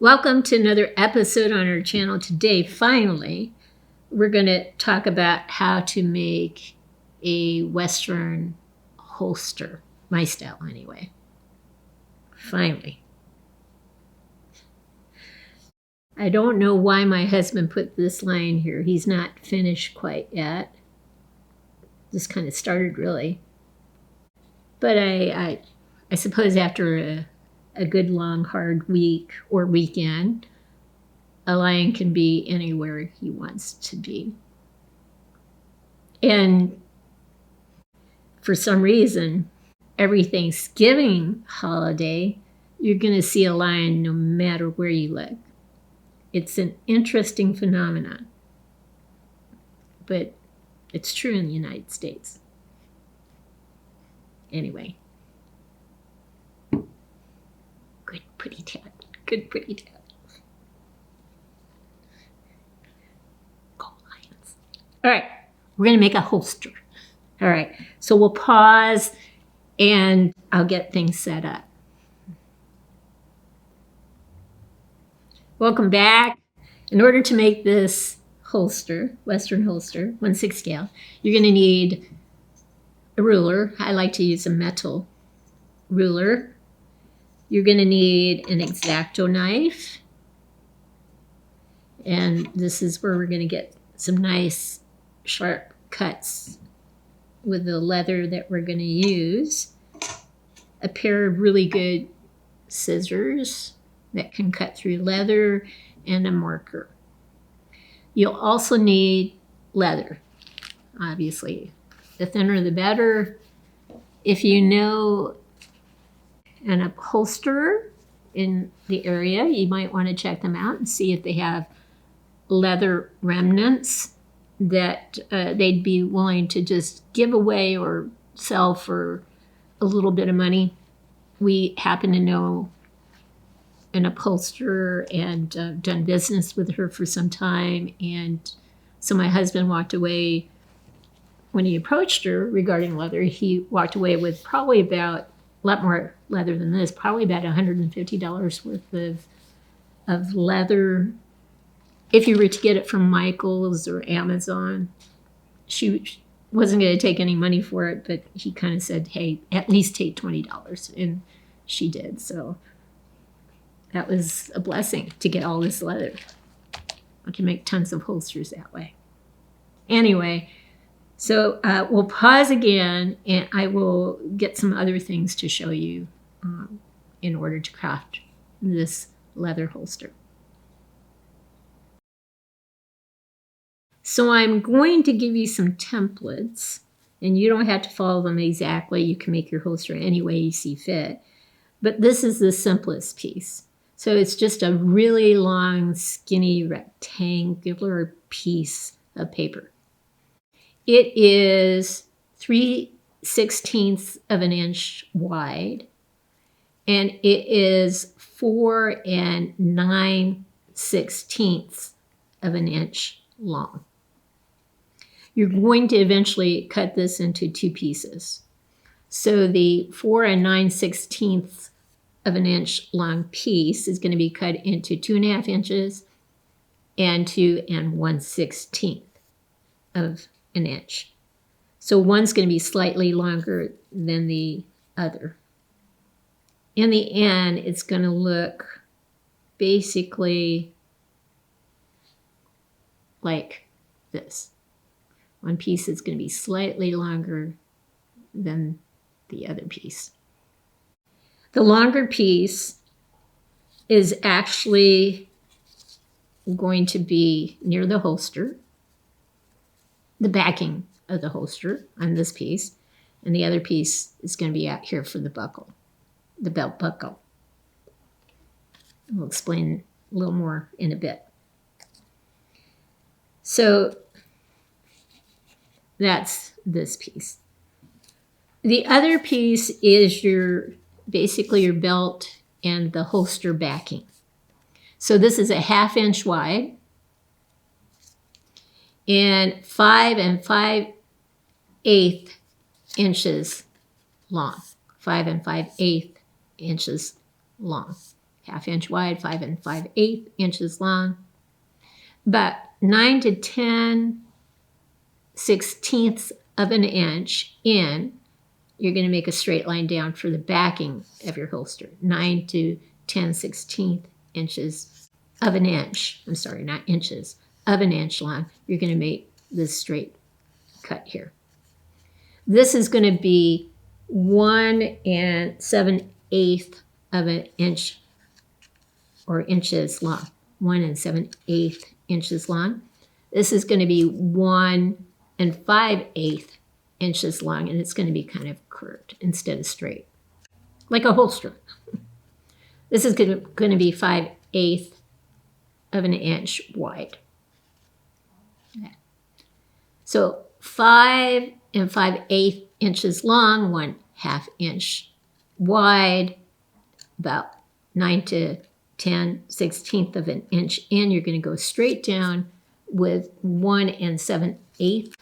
Welcome to another episode on our channel. Today, finally, we're going to talk about how to make a Western holster. My style, anyway. Finally. I don't know why my husband put this line here. He's not finished quite yet. Just kind of started, really. But I suppose after a good long hard week or weekend, a lion can be anywhere he wants to be. And for some reason, every Thanksgiving holiday, you're going to see a lion no matter where you look. It's an interesting phenomenon, but it's true in the United States. Anyway. Good pretty tat. Good pretty tat. Go Lions. All right, we're going to make a holster. All right, so we'll pause and I'll get things set up. Welcome back. In order to make this holster, Western holster, 1/6 scale, you're going to need a ruler. I like to use a metal ruler. You're going to need an X-Acto knife. And this is where we're going to get some nice sharp cuts with the leather that we're going to use. A pair of really good scissors that can cut through leather, and a marker. You'll also need leather, obviously. The thinner the better. If you know an upholsterer in the area, you might want to check them out and see if they have leather remnants that they'd be willing to just give away or sell for a little bit of money. We happen to know an upholsterer and done business with her for some time, and so my husband walked away. When he approached her regarding leather, he walked away with probably about a lot more leather than this, probably about $150 worth of leather. If you were to get it from Michael's or Amazon, she wasn't going to take any money for it, but he kind of said, hey, at least take $20. And she did. So that was a blessing to get all this leather. I can make tons of holsters that way. Anyway, so we'll pause again, and I will get some other things to show you in order to craft this leather holster. So I'm going to give you some templates, and you don't have to follow them exactly. You can make your holster any way you see fit. But this is the simplest piece. So it's just a really long, skinny, rectangular piece of paper. It is 3/16 of an inch wide, and it is 4 9/16 of an inch long. You're going to eventually cut this into two pieces. So the 4 9/16 of an inch long piece is going to be cut into 2.5 inches and 2 1/16 of an inch. So one's going to be slightly longer than the other. In the end, it's going to look basically like this. One piece is going to be slightly longer than the other piece. The longer piece is actually going to be near the holster, the backing of the holster on this piece, and the other piece is going to be out here for the buckle, the belt buckle. We'll explain a little more in a bit. So that's this piece. The other piece is basically your belt and the holster backing. So this is a 1/2 inch wide and 5 5/8 inches long. 5 5/8 inches long. 1/2 inch wide, 5 5/8 inches long. About 9 to 10/16 of an inch in, you're going to make a straight line down for the backing of your holster. 9 to 10/16 inches of an inch. I'm sorry, not inches, of an inch long. You're going to make this straight cut here. This is going to be 1 7/8 of an inch or inches long. 1 7/8 inches long. This is going to be 1 5/8 inches long, and it's going to be kind of curved instead of straight, like a holster. This is going to be 5/8 of an inch wide. Okay. So 5 5/8 inches long, 1/2 inch wide, about 9 to 10/16 of an inch in. You're going to go straight down with 1 7/8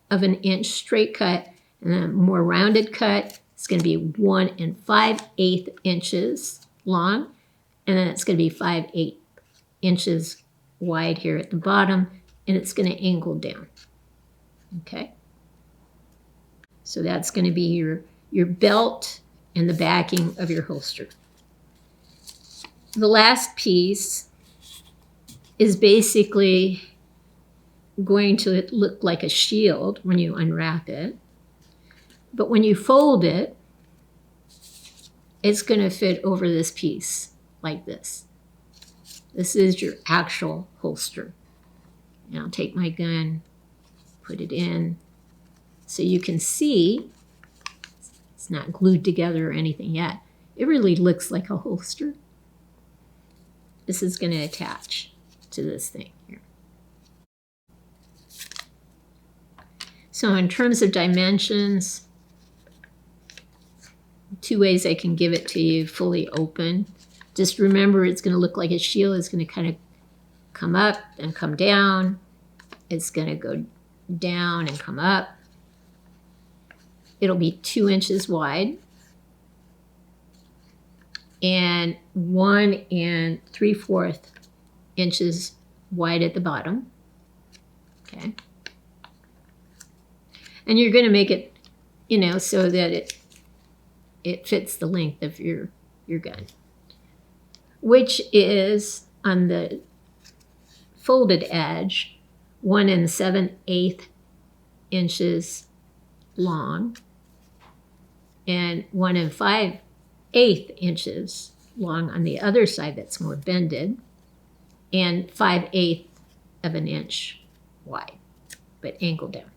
of an inch straight cut, and then a more rounded cut. It's going to be 1 5/8 inches long, and then it's going to be 5/8 inches wide here at the bottom, and it's going to angle down. Okay, so that's going to be your belt and the backing of your holster. The last piece is basically going to look like a shield when you unwrap it, but when you fold it, it's going to fit over this piece like this. This is your actual holster. And I'll take my gun, put it in, so you can see it's not glued together or anything yet. It really looks like a holster. This is going to attach to this thing here. So in terms of dimensions, 2 ways I can give it to you fully open. Just remember, it's going to look like a shield. It's going to kind of come up and come down. It's going to go down and come up. It'll be 2 inches wide and 1 3/4 inches wide at the bottom. Okay. And you're going to make it, so that it fits the length of your gun, which is on the folded edge 1 7/8 inches long and 1 5/8 inches long on the other side that's more bended, and 5/8 of an inch wide, but angled down.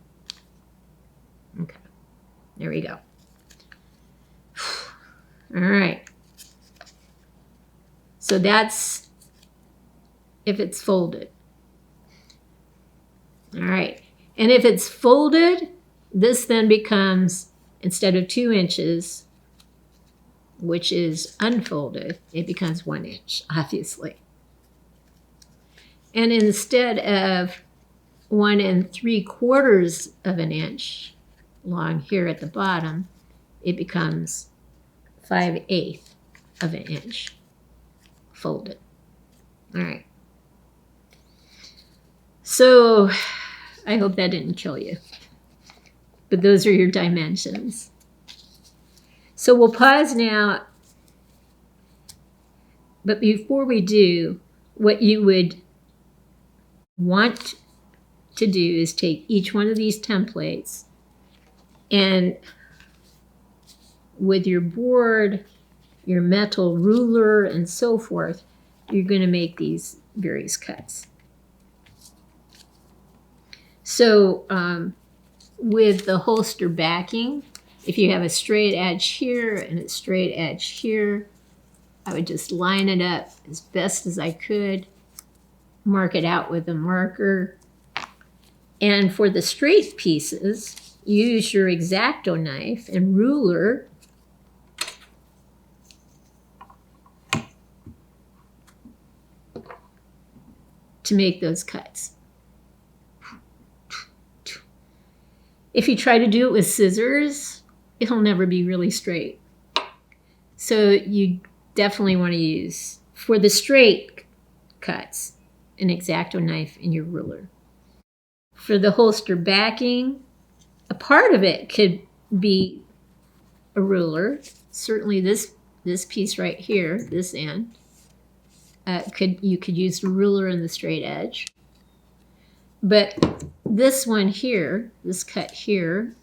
Okay, there we go. All right. So that's if it's folded. All right. And if it's folded, this then becomes, instead of 2 inches, which is unfolded, it becomes 1 inch, obviously. And instead of 1 3/4 of an inch long here at the bottom, it becomes 5/8 of an inch folded. All right. So I hope that didn't kill you. But those are your dimensions. So we'll pause now. But before we do, what you would want to do is take each one of these templates, and with your board, your metal ruler, and so forth, you're going to make these various cuts. So with the holster backing, if you have a straight edge here and a straight edge here, I would just line it up as best as I could, mark it out with a marker. And for the straight pieces, use your X-Acto knife and ruler to make those cuts. If you try to do it with scissors, it'll never be really straight. So you definitely want to use for the straight cuts, an X-Acto knife and your ruler. For the holster backing, a part of it could be a ruler. Certainly this piece right here, this end, you could use the ruler and the straight edge. But this one here, this cut here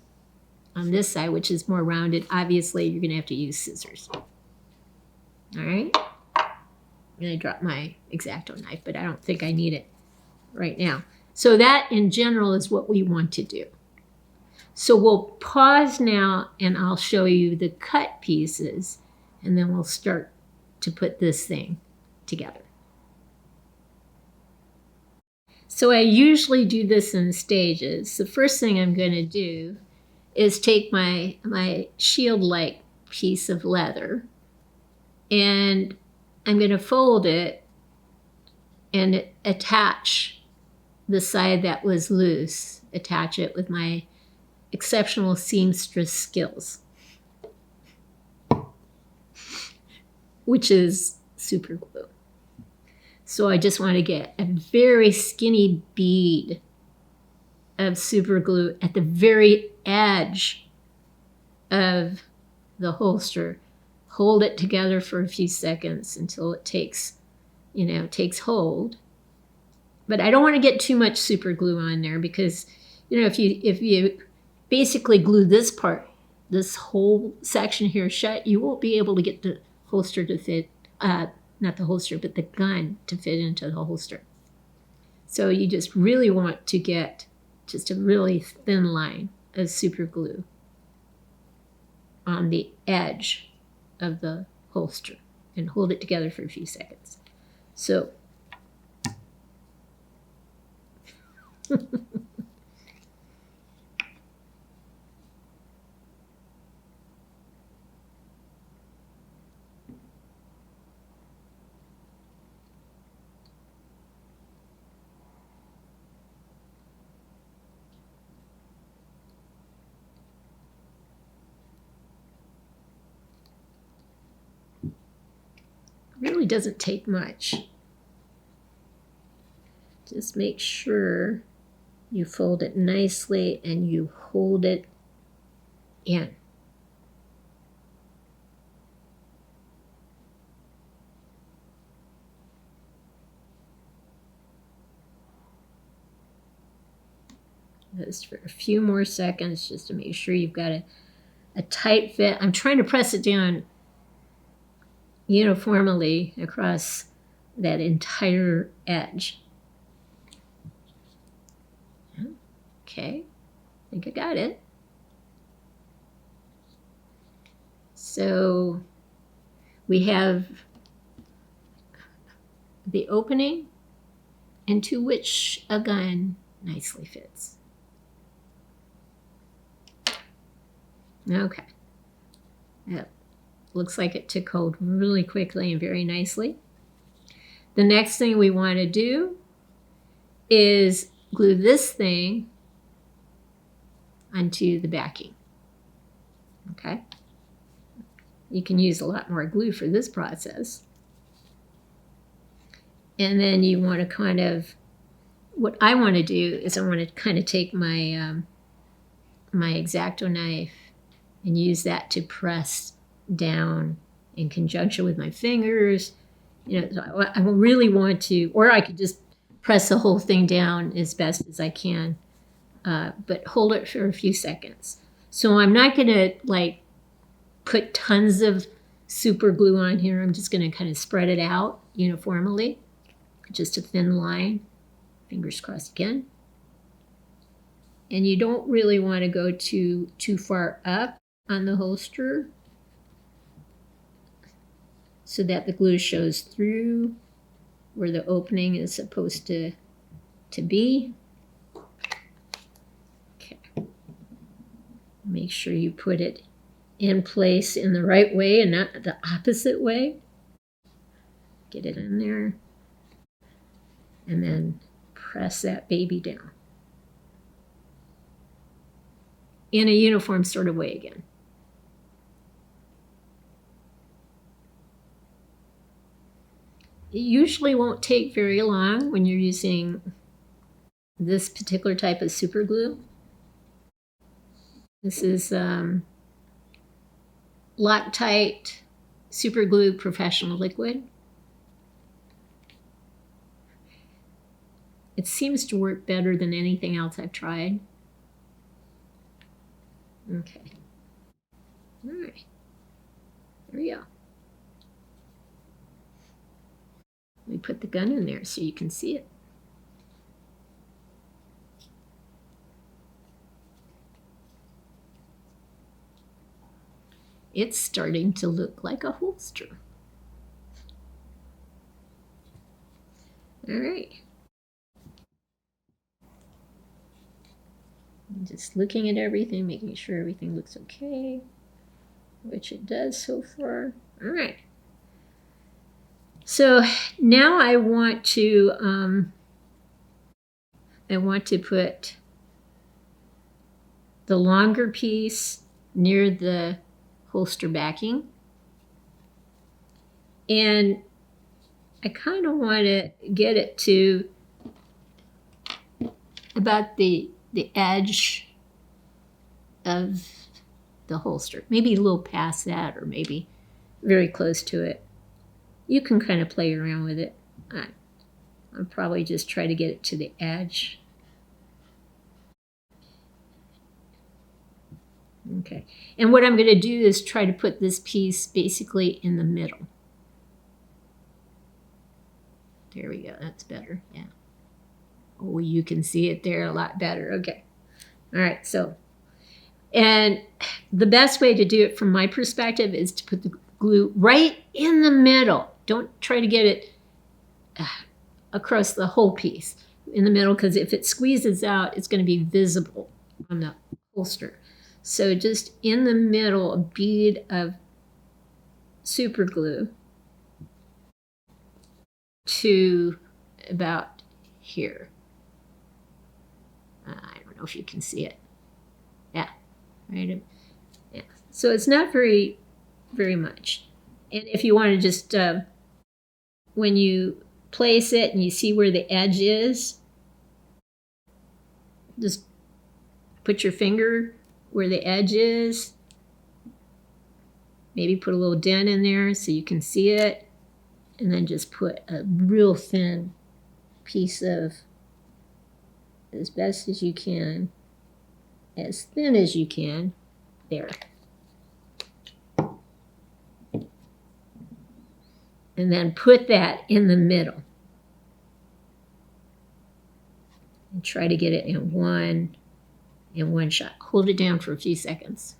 on this side, which is more rounded, obviously you're going to have to use scissors. All right. I'm going to drop my X-Acto knife, but I don't think I need it right now. So that in general is what we want to do. So we'll pause now and I'll show you the cut pieces and then we'll start to put this thing together. So I usually do this in stages. The first thing I'm going to do is take my shield-like piece of leather and I'm going to fold it and attach the side that was loose, attach it with my exceptional seamstress skills, which is super glue. So I just want to get a very skinny bead of super glue at the very edge of the holster. Hold it together for a few seconds until it takes hold. But I don't want to get too much super glue on there because, if you basically glue this part, this whole section here shut, you won't be able to get the holster to fit, not the holster, but the gun to fit into the holster. So you just really want to get just a really thin line of super glue on the edge of the holster and hold it together for a few seconds. So really doesn't take much. Just make sure you fold it nicely and you hold it in. Just for a few more seconds just to make sure you've got a tight fit. I'm trying to press it down uniformly across that entire edge. Okay, I think I got it. So we have the opening into which a gun nicely fits. Okay. Yep. Looks like it took hold really quickly and very nicely. The next thing we want to do is glue this thing onto the backing. Okay? You can use a lot more glue for this process. And then you want to kind of, what I want to do is I want to kind of take my my X-Acto knife and use that to press down in conjunction with my fingers. I really want to, or I could just press the whole thing down as best as I can, but hold it for a few seconds. So I'm not going to put tons of super glue on here. I'm just going to kind of spread it out uniformly, just a thin line. Fingers crossed again. And you don't really want to go too far up on the holster so that the glue shows through where the opening is supposed to be. Okay. Make sure you put it in place in the right way and not the opposite way. Get it in there. And then press that baby down. In a uniform sort of way again. It usually won't take very long when you're using this particular type of super glue. This is Loctite Super Glue Professional Liquid. It seems to work better than anything else I've tried. Okay. All right. There we go. Let me put the gun in there so you can see it. It's starting to look like a holster. All right. I'm just looking at everything, making sure everything looks okay, which it does so far. All right. So now I want to put the longer piece near the holster backing. And I kind of want to get it to about the edge of the holster. Maybe a little past that, or maybe very close to it. You can kind of play around with it. I'll probably just try to get it to the edge. Okay, and what I'm going to do is try to put this piece basically in the middle. There we go, that's better, yeah. Oh, you can see it there a lot better, okay. All right, so, and the best way to do it from my perspective is to put the glue right in the middle. Don't try to get it across the whole piece, in the middle, because if it squeezes out, it's going to be visible on the holster. So just in the middle, a bead of super glue to about here. I don't know if you can see it. Yeah, right. Yeah. So it's not very much. And if you want to just, when you place it and you see where the edge is, just put your finger where the edge is. Maybe put a little dent in there so you can see it. And then just put a real thin piece of, as best as you can, as thin as you can, there. And then put that in the middle. And try to get it in one shot. Hold it down for a few seconds.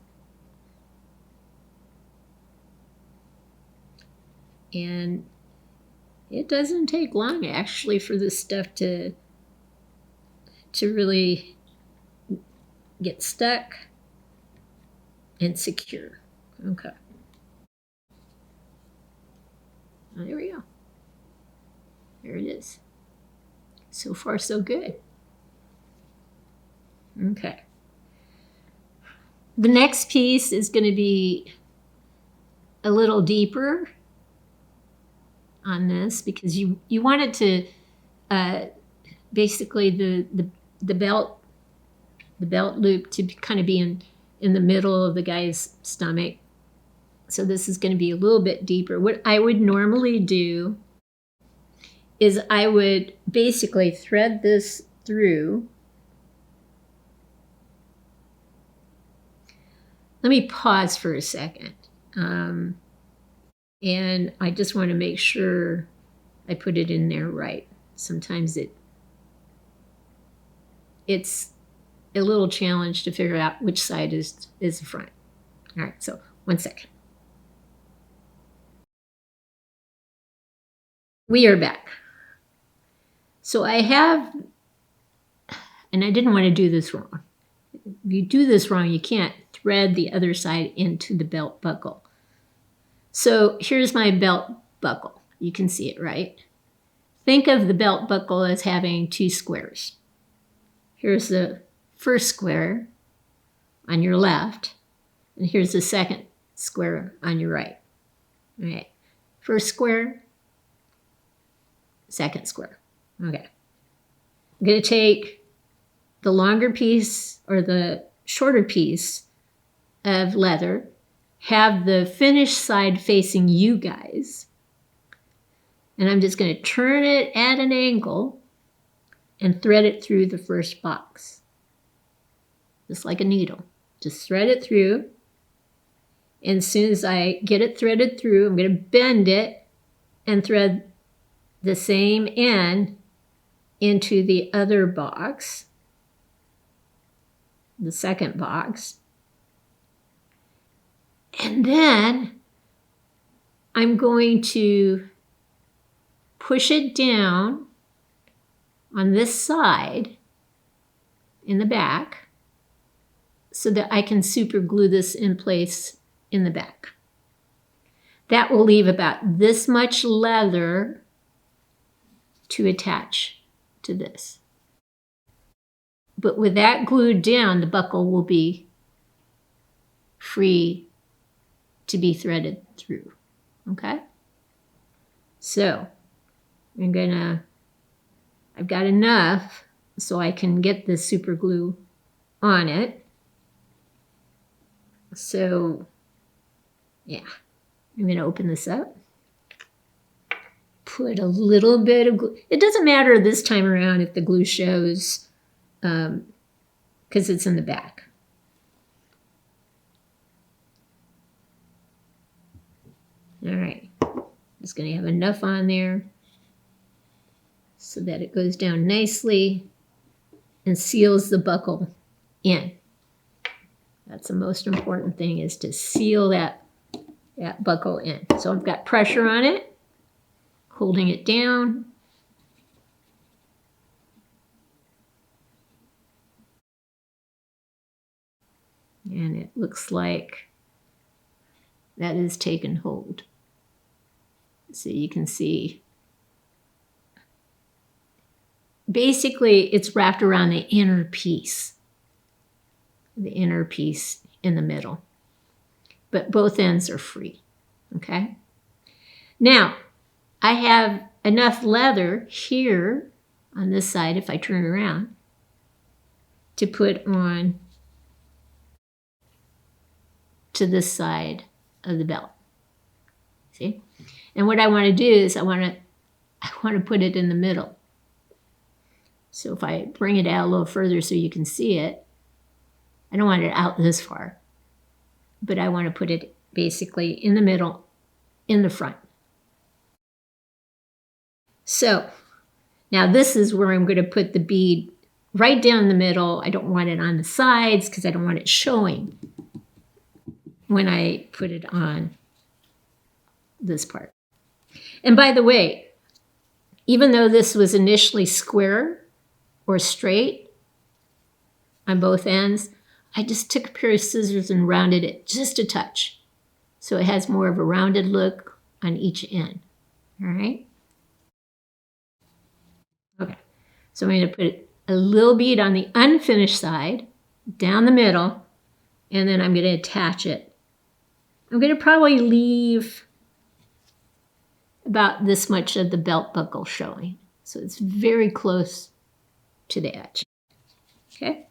And it doesn't take long actually for this stuff to really get stuck and secure. Okay. Oh, there we go. There it is. So far, so good. Okay. The next piece is going to be a little deeper on this because you want it to basically the belt loop to kind of be in the middle of the guy's stomach. So this is going to be a little bit deeper. What I would normally do is I would basically thread this through. Let me pause for a second. And I just want to make sure I put it in there right. Sometimes it's a little challenge to figure out which side is the front. All right, so 1 second. We are back. So I have, and I didn't want to do this wrong. If you do this wrong, you can't thread the other side into the belt buckle. So here's my belt buckle. You can see it, right? Think of the belt buckle as having 2 squares. Here's the first square on your left, and here's the second square on your right. All right. First square, second square. Okay. I'm going to take the longer piece or the shorter piece of leather, have the finished side facing you guys, and I'm just going to turn it at an angle and thread it through the first box. Just like a needle. Just thread it through. And as soon as I get it threaded through, I'm going to bend it and thread the same end into the other box, the second box. And then I'm going to push it down on this side in the back so that I can super glue this in place in the back. That will leave about this much leather to attach to this. But with that glued down, the buckle will be free to be threaded through. Okay? So I've got enough so I can get the super glue on it. So, yeah, I'm going to open this up. Put a little bit of glue. It doesn't matter this time around if the glue shows, because it's in the back. All right, just going to have enough on there so that it goes down nicely and seals the buckle in. That's the most important thing, is to seal that buckle in. So I've got pressure on it, holding it down. And it looks like that is taken hold. So you can see, basically it's wrapped around the inner piece in the middle. But both ends are free, okay? Now, I have enough leather here on this side, if I turn around, to put on to this side of the belt. See? And what I want to do is I want to put it in the middle. So if I bring it out a little further so you can see it, I don't want it out this far, but I want to put it basically in the middle, in the front. So now this is where I'm going to put the bead right down the middle. I don't want it on the sides because I don't want it showing when I put it on this part. And by the way, even though this was initially square or straight on both ends, I just took a pair of scissors and rounded it just a touch. So it has more of a rounded look on each end. All right? Okay. So I'm going to put a little bead on the unfinished side, down the middle, and then I'm going to attach it. I'm going to probably leave about this much of the belt buckle showing. So it's very close to the edge. Okay?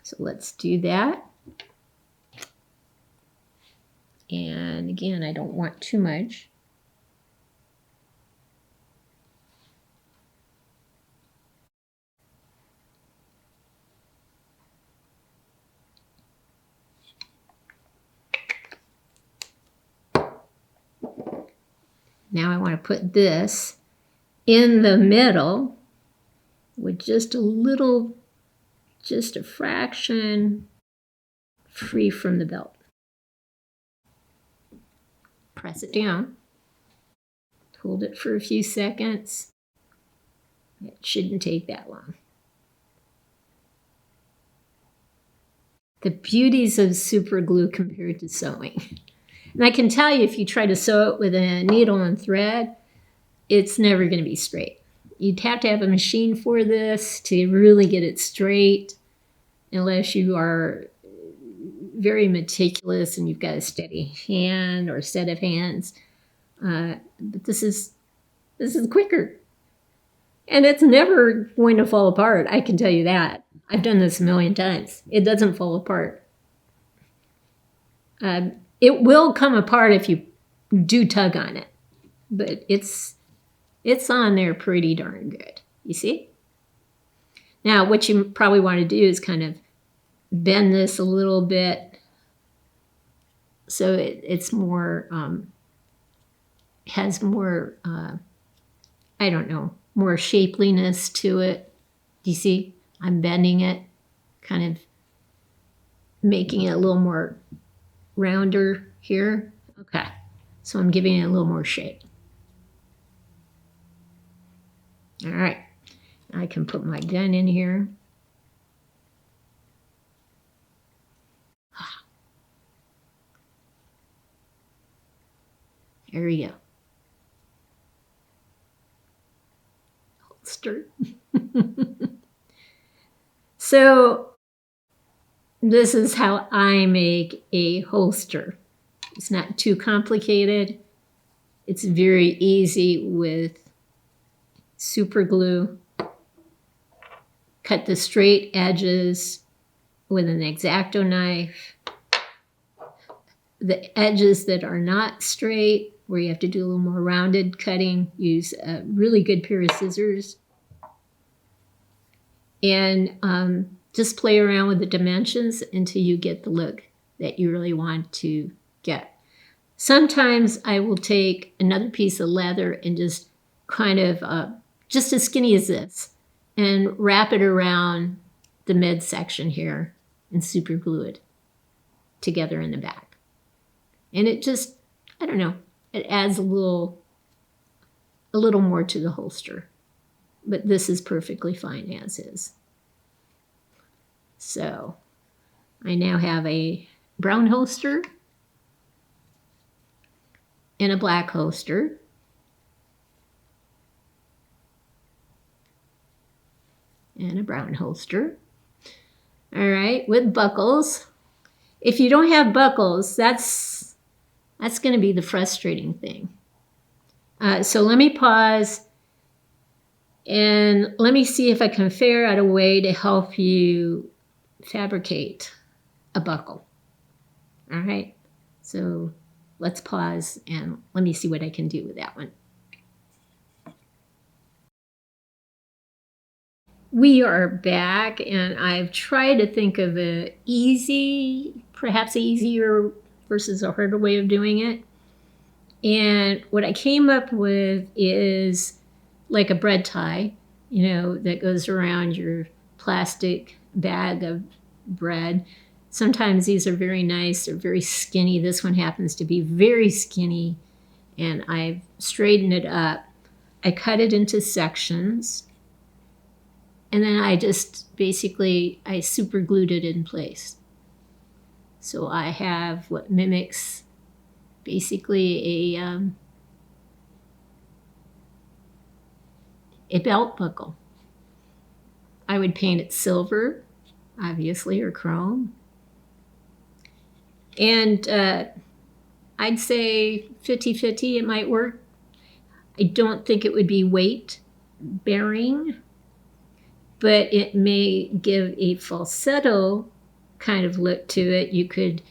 So let's do that. And again, I don't want too much. Now I want to put this in the middle with just a little, just a fraction free from the belt. Press it down. Hold it for a few seconds. It shouldn't take that long. The beauties of super glue compared to sewing. And I can tell you, if you try to sew it with a needle and thread, it's never going to be straight. You'd have to have a machine for this to really get it straight, unless you are very meticulous and you've got a steady hand or set of hands. But this is quicker. And it's never going to fall apart, I can tell you that. I've done this a million times. It doesn't fall apart. It will come apart if you do tug on it, but it's on there pretty darn good. You see? Now, what you probably want to do is kind of bend this a little bit so it's more, has more, I don't know, more shapeliness to it. Do you see? I'm bending it, kind of making it a little more rounder here. Okay, so I'm giving it a little more shape. All right, I can put my gun in here. There we go. Holster. So this is how I make a holster. It's not too complicated. It's very easy with super glue. Cut the straight edges with an X-Acto knife. The edges that are not straight, where you have to do a little more rounded cutting, use a really good pair of scissors. And just play around with the dimensions until you get the look that you really want to get. Sometimes I will take another piece of leather and just kind of, just as skinny as this, and wrap it around the midsection here and super glue it together in the back. And it just, I don't know, it adds a little more to the holster. But this is perfectly fine as is. So I now have a brown holster and a black holster. And a brown holster. All right, with buckles. If you don't have buckles, that's going to be the frustrating thing. So let me pause and let me see if I can figure out a way to help you fabricate a buckle. All right, so let's pause and let me see what I can do with that one. We are back, and I've tried to think of a perhaps easier versus a harder way of doing it. And what I came up with is like a bread tie, that goes around your plastic bag of bread. Sometimes these are very nice. They're very skinny. This one happens to be very skinny, and I've straightened it up. I cut it into sections. And then I just I super glued it in place. So I have what mimics basically a belt buckle. I would paint it silver, obviously, or chrome. And I'd say 50-50, it might work. I don't think it would be weight bearing, but it may give a falsetto kind of look to it. You could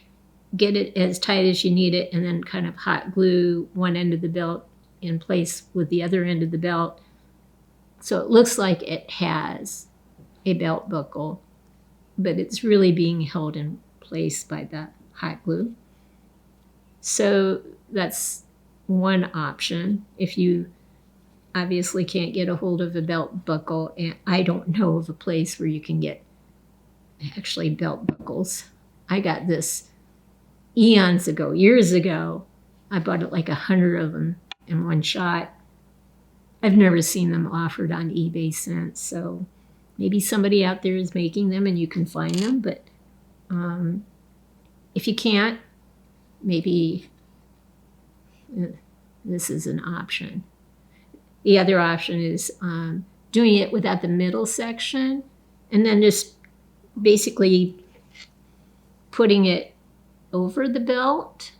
get it as tight as you need it and then kind of hot glue one end of the belt in place with the other end of the belt. So it looks like it has a belt buckle, but it's really being held in place by the hot glue. So that's one option. If you obviously can't get a hold of a belt buckle, and I don't know of a place where you can get actually belt buckles. I got this eons ago, years ago. I bought it like 100 of them in one shot. I've never seen them offered on eBay since, so maybe somebody out there is making them and you can find them, but if you can't, maybe this is an option. The other option is doing it without the middle section and then just basically putting it over the belt.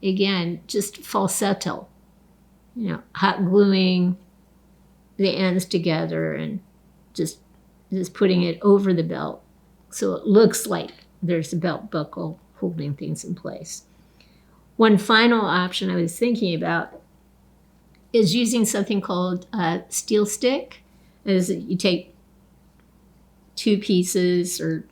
Again, just falsetto. hot gluing the ends together and just putting it over the belt so it looks like there's a belt buckle holding things in place. One final option I was thinking about is using something called steel stick. Is you take 2 pieces, or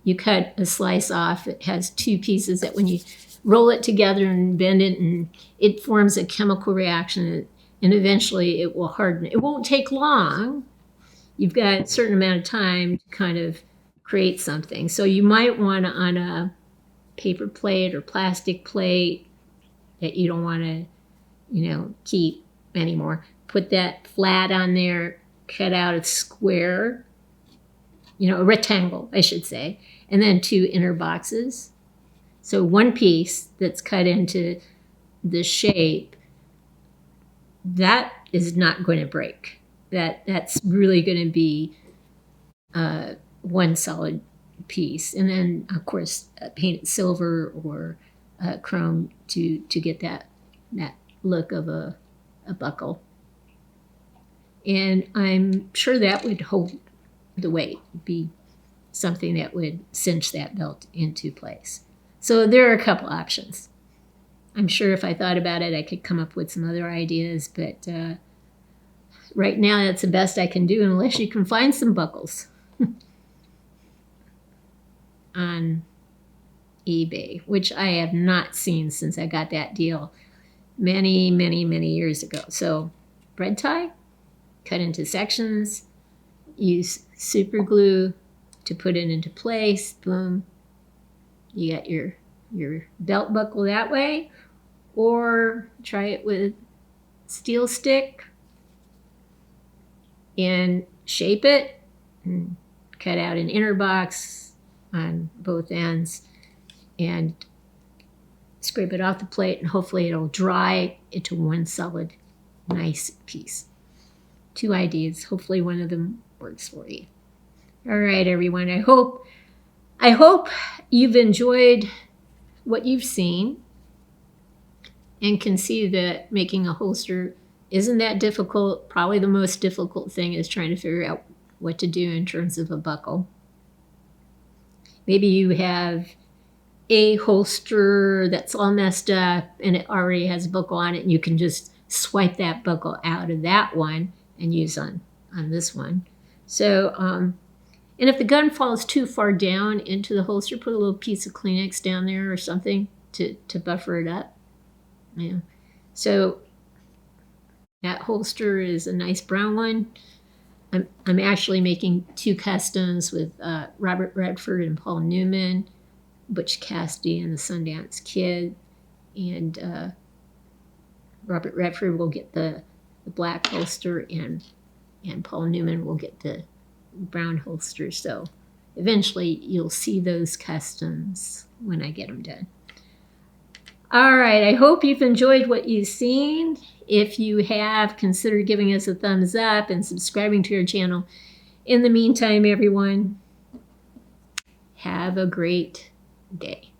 you cut a slice off. It has 2 pieces that when you roll it together and bend it, and it forms a chemical reaction, and eventually it will harden. It won't take long. You've got a certain amount of time to kind of create something. So you might want to, on a paper plate or plastic plate that you don't want to, keep anymore, put that flat on there, cut out a square, a rectangle, I should say, and then 2 inner boxes. So one piece that's cut into the shape, that is not going to break. That's really going to be one solid piece. And then, of course, painted silver or chrome to get that look of a buckle. And I'm sure that would hold the weight, be something that would cinch that belt into place. So there are a couple options. I'm sure if I thought about it, I could come up with some other ideas, but right now that's the best I can do, unless you can find some buckles on eBay, which I have not seen since I got that deal many, many, many years ago. So bread tie, cut into sections, use super glue to put it into place. Boom. You got your belt buckle that way, or try it with steel stick and shape it and cut out an inner box on both ends and scrape it off the plate, and hopefully it'll dry into one solid nice piece. 2 ideas. Hopefully one of them works for you. All right, everyone. I hope you've enjoyed what you've seen and can see that making a holster isn't that difficult. Probably the most difficult thing is trying to figure out what to do in terms of a buckle. Maybe you have a holster that's all messed up and it already has a buckle on it, and you can just swipe that buckle out of that one and use on this one. So, and if the gun falls too far down into the holster, put a little piece of Kleenex down there or something to buffer it up. Yeah. So that holster is a nice brown one. I'm actually making 2 customs with Robert Redford and Paul Newman, Butch Cassidy and the Sundance Kid. And Robert Redford will get the black holster, and Paul Newman will get the brown holster. So eventually you'll see those customs when I get them done. All right, I hope you've enjoyed what you've seen. If you have, consider giving us a thumbs up and subscribing to our channel. In the meantime, everyone, have a great day.